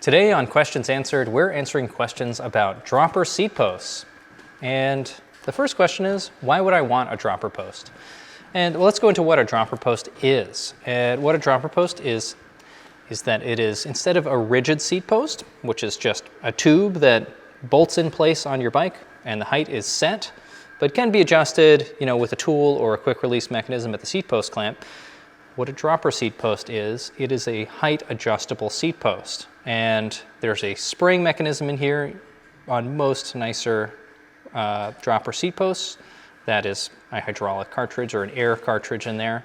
Today on Questions Answered, we're answering questions about dropper seat posts. And the first question is, why would I want a dropper post? And let's go into what a dropper post is. And what a dropper post is that it is, instead of a rigid seat post, which is just a tube that bolts in place on your bike and the height is set, but can be adjusted, with a tool or a quick release mechanism at the seat post clamp. What a dropper seat post is, it is a height adjustable seat post. And there's a spring mechanism in here on most nicer dropper seat posts. That is a hydraulic cartridge or an air cartridge in there.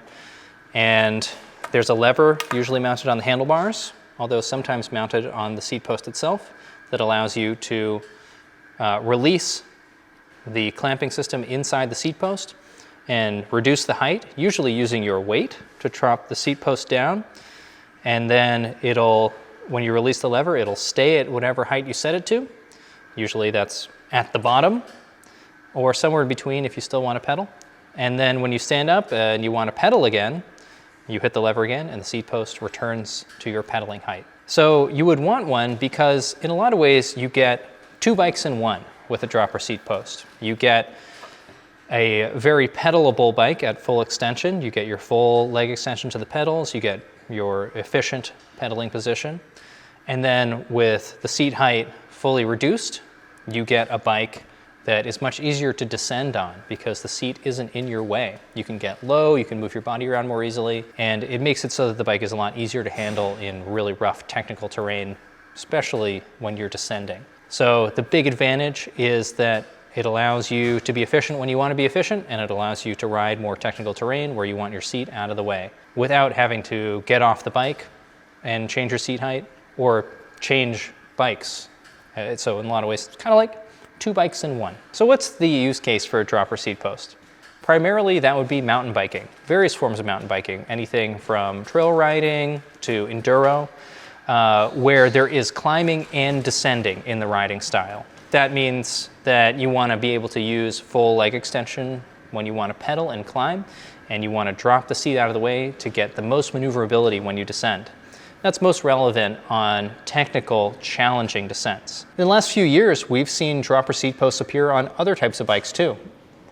And there's a lever usually mounted on the handlebars, although sometimes mounted on the seat post itself, that allows you to release the clamping system inside the seat post and reduce the height, usually using your weight to drop the seat post down. And then when you release the lever, it'll stay at whatever height you set it to. Usually that's at the bottom or somewhere in between if you still want to pedal. And then when you stand up and you want to pedal again, you hit the lever again and the seat post returns to your pedaling height. So you would want one because in a lot of ways you get two bikes in one with a dropper seat post. You get a very pedalable bike at full extension. You get your full leg extension to the pedals. You get your efficient pedaling position. And then with the seat height fully reduced, you get a bike that is much easier to descend on because the seat isn't in your way. You can get low, you can move your body around more easily, and it makes it so that the bike is a lot easier to handle in really rough technical terrain, especially when you're descending. So the big advantage is that it allows you to be efficient when you want to be efficient, and it allows you to ride more technical terrain where you want your seat out of the way without having to get off the bike and change your seat height or change bikes. So in a lot of ways, it's kind of like two bikes in one. So what's the use case for a dropper seat post? Primarily, that would be mountain biking, various forms of mountain biking, anything from trail riding to enduro, where there is climbing and descending in the riding style. That means that you want to be able to use full leg extension when you want to pedal and climb, and you want to drop the seat out of the way to get the most maneuverability when you descend. That's most relevant on technical, challenging descents. In the last few years, we've seen dropper seat posts appear on other types of bikes too.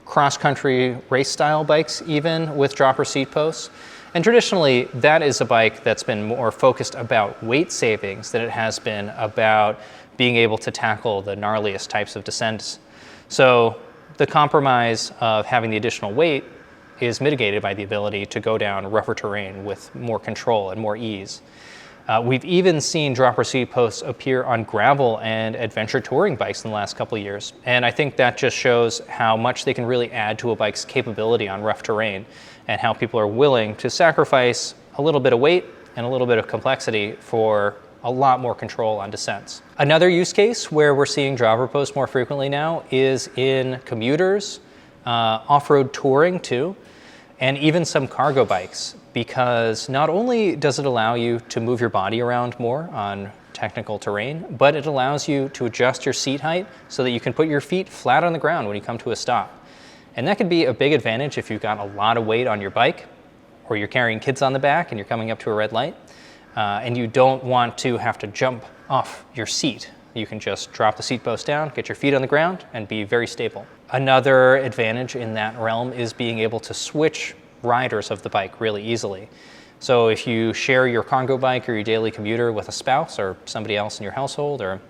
Cross-country race-style bikes even with dropper seat posts. And traditionally, that is a bike that's been more focused about weight savings than it has been about being able to tackle the gnarliest types of descents. So the compromise of having the additional weight is mitigated by the ability to go down rougher terrain with more control and more ease. We've even seen dropper seat posts appear on gravel and adventure touring bikes in the last couple of years. And I think that just shows how much they can really add to a bike's capability on rough terrain and how people are willing to sacrifice a little bit of weight and a little bit of complexity for a lot more control on descents. Another use case where we're seeing dropper posts more frequently now is in commuters, off-road touring too, and even some cargo bikes, because not only does it allow you to move your body around more on technical terrain, but it allows you to adjust your seat height so that you can put your feet flat on the ground when you come to a stop. And that could be a big advantage if you've got a lot of weight on your bike, or you're carrying kids on the back and you're coming up to a red light, and you don't want to have to jump off your seat. You can just drop the seat post down, get your feet on the ground, and be very stable. Another advantage in that realm is being able to switch riders of the bike really easily. So if you share your cargo bike or your daily commuter with a spouse or somebody else in your household, or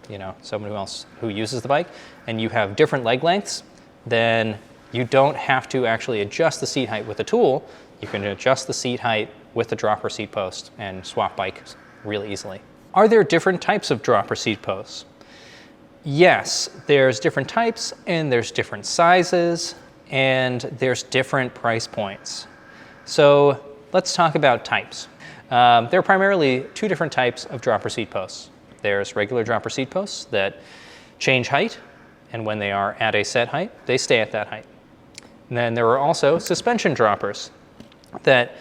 someone else who uses the bike, and you have different leg lengths, then you don't have to actually adjust the seat height with a tool. You can adjust the seat height with the dropper seat post and swap bikes really easily. Are there different types of dropper seat posts? Yes, there's different types, and there's different sizes, and there's different price points. So let's talk about types. There are primarily two different types of dropper seat posts. There's regular dropper seat posts that change height, and when they are at a set height, they stay at that height. And then there are also suspension droppers that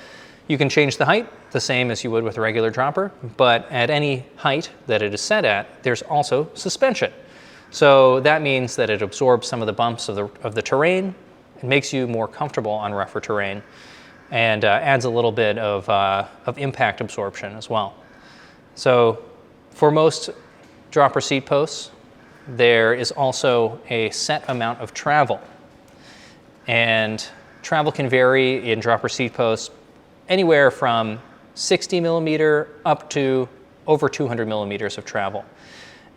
you can change the height the same as you would with a regular dropper, but at any height that it is set at, there's also suspension. So that means that it absorbs some of the bumps of the terrain. It makes you more comfortable on rougher terrain and adds a little bit of impact absorption as well. So for most dropper seat posts, there is also a set amount of travel. And travel can vary in dropper seat posts anywhere from 60 millimeter up to over 200 millimeters of travel.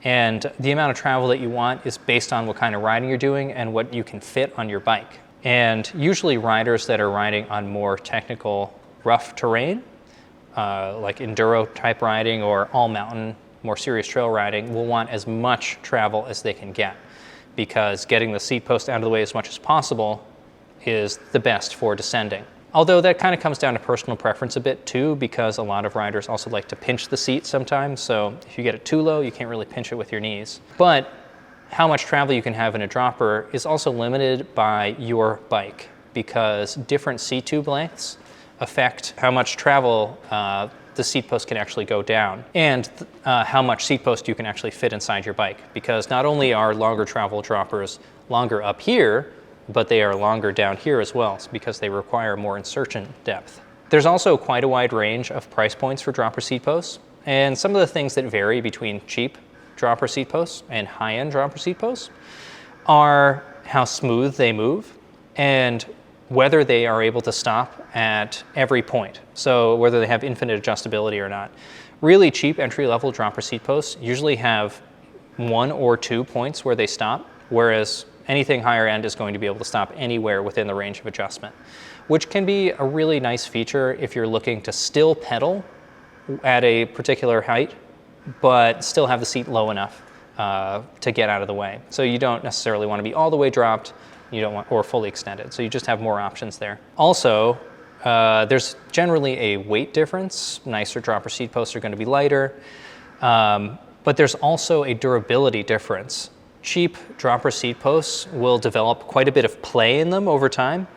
And the amount of travel that you want is based on what kind of riding you're doing and what you can fit on your bike. And usually riders that are riding on more technical rough terrain, like enduro type riding or all mountain, more serious trail riding, will want as much travel as they can get, because getting the seat post out of the way as much as possible is the best for descending. Although that kind of comes down to personal preference a bit too, because a lot of riders also like to pinch the seat sometimes. So if you get it too low, you can't really pinch it with your knees. But how much travel you can have in a dropper is also limited by your bike, because different seat tube lengths affect how much travel the seat post can actually go down, and how much seat post you can actually fit inside your bike. Because not only are longer travel droppers longer up here, but they are longer down here as well, because they require more insertion depth. There's also quite a wide range of price points for dropper seat posts, and some of the things that vary between cheap dropper seat posts and high-end dropper seat posts are how smooth they move and whether they are able to stop at every point. So whether they have infinite adjustability or not. Really cheap entry-level dropper seat posts usually have 1 or 2 points where they stop, whereas anything higher end is going to be able to stop anywhere within the range of adjustment, which can be a really nice feature if you're looking to still pedal at a particular height, but still have the seat low enough to get out of the way. So you don't necessarily want to be all the way dropped, you don't want, or fully extended. So you just have more options there. Also, there's generally a weight difference. Nicer dropper seat posts are going to be lighter, but there's also a durability difference. Cheap dropper seat posts will develop quite a bit of play in them over time.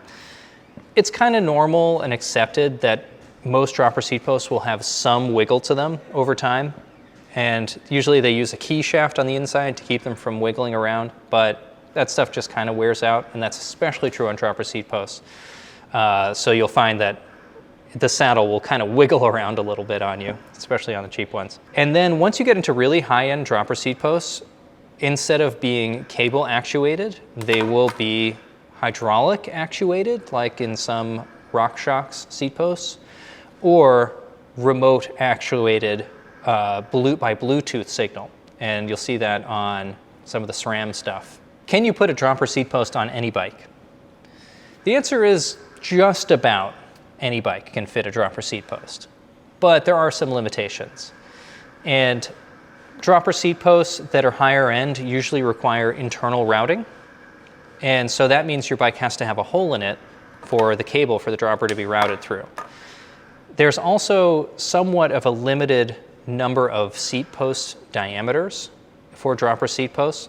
It's kind of normal and accepted that most dropper seat posts will have some wiggle to them over time. And usually they use a key shaft on the inside to keep them from wiggling around, but that stuff just kind of wears out, and that's especially true on dropper seat posts. So you'll find that the saddle will kind of wiggle around a little bit on you, especially on the cheap ones. And then once you get into really high-end dropper seat posts, instead of being cable actuated, they will be hydraulic actuated, like in some RockShox seat posts, or remote actuated by Bluetooth signal. And you'll see that on some of the SRAM stuff. Can you put a dropper seat post on any bike? The answer is just about any bike can fit a dropper seat post, but there are some limitations. And dropper seat posts that are higher end usually require internal routing. And so that means your bike has to have a hole in it for the cable for the dropper to be routed through. There's also somewhat of a limited number of seat post diameters for dropper seat posts,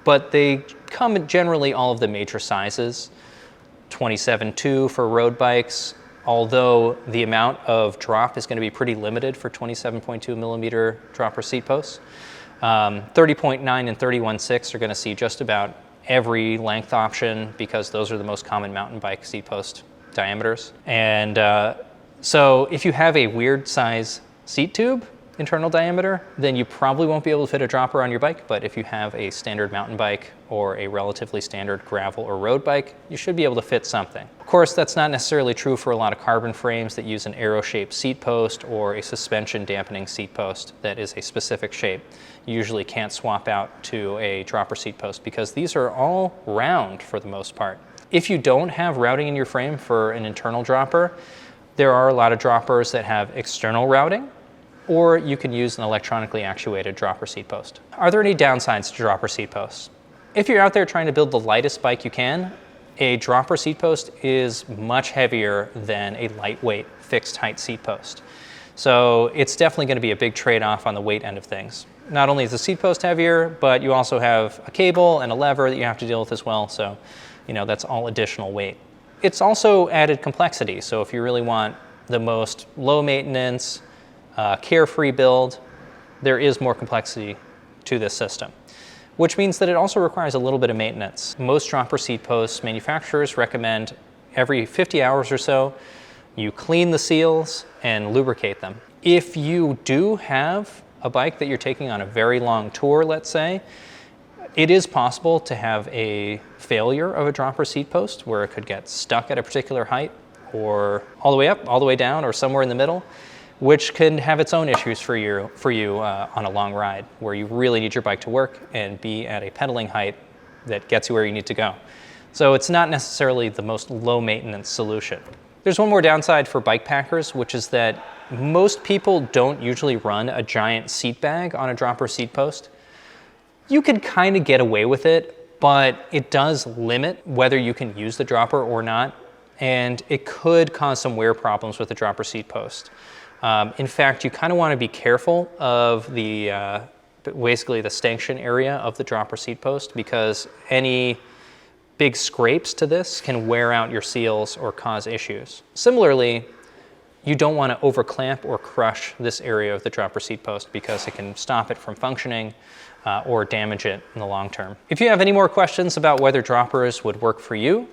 but they come in generally all of the major sizes. 27.2 for road bikes, although the amount of drop is going to be pretty limited for 27.2 millimeter dropper seat posts. 30.9 and 31.6 are going to see just about every length option, because those are the most common mountain bike seat post diameters. And so if you have a weird size seat tube internal diameter, then you probably won't be able to fit a dropper on your bike. But if you have a standard mountain bike or a relatively standard gravel or road bike, you should be able to fit something. Of course, that's not necessarily true for a lot of carbon frames that use an arrow-shaped seat post or a suspension dampening seat post that is a specific shape. You usually can't swap out to a dropper seat post because these are all round for the most part. If you don't have routing in your frame for an internal dropper, there are a lot of droppers that have external routing, or you can use an electronically actuated dropper seat post. Are there any downsides to dropper seat posts? If you're out there trying to build the lightest bike you can, a dropper seat post is much heavier than a lightweight fixed height seat post. So it's definitely going to be a big trade-off on the weight end of things. Not only is the seat post heavier, but you also have a cable and a lever that you have to deal with as well. So, that's all additional weight. It's also added complexity. So if you really want the most low maintenance, carefree build, there is more complexity to this system, which means that it also requires a little bit of maintenance. Most dropper seat post manufacturers recommend every 50 hours or so, you clean the seals and lubricate them. If you do have a bike that you're taking on a very long tour, let's say, it is possible to have a failure of a dropper seat post where it could get stuck at a particular height or all the way up, all the way down, or somewhere in the middle, which can have its own issues for you on a long ride where you really need your bike to work and be at a pedaling height that gets you where you need to go. So it's not necessarily the most low maintenance solution. There's one more downside for bike packers, which is that most people don't usually run a giant seat bag on a dropper seat post. You could kind of get away with it, but it does limit whether you can use the dropper or not, and it could cause some wear problems with the dropper seat post. In fact, you kind of want to be careful of the basically the stanchion area of the dropper seat post, because any big scrapes to this can wear out your seals or cause issues. Similarly, you don't want to overclamp or crush this area of the dropper seat post because it can stop it from functioning or damage it in the long term. If you have any more questions about whether droppers would work for you,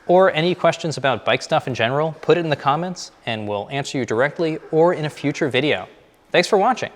or any questions about bike stuff in general, put it in the comments and we'll answer you directly or in a future video. Thanks for watching.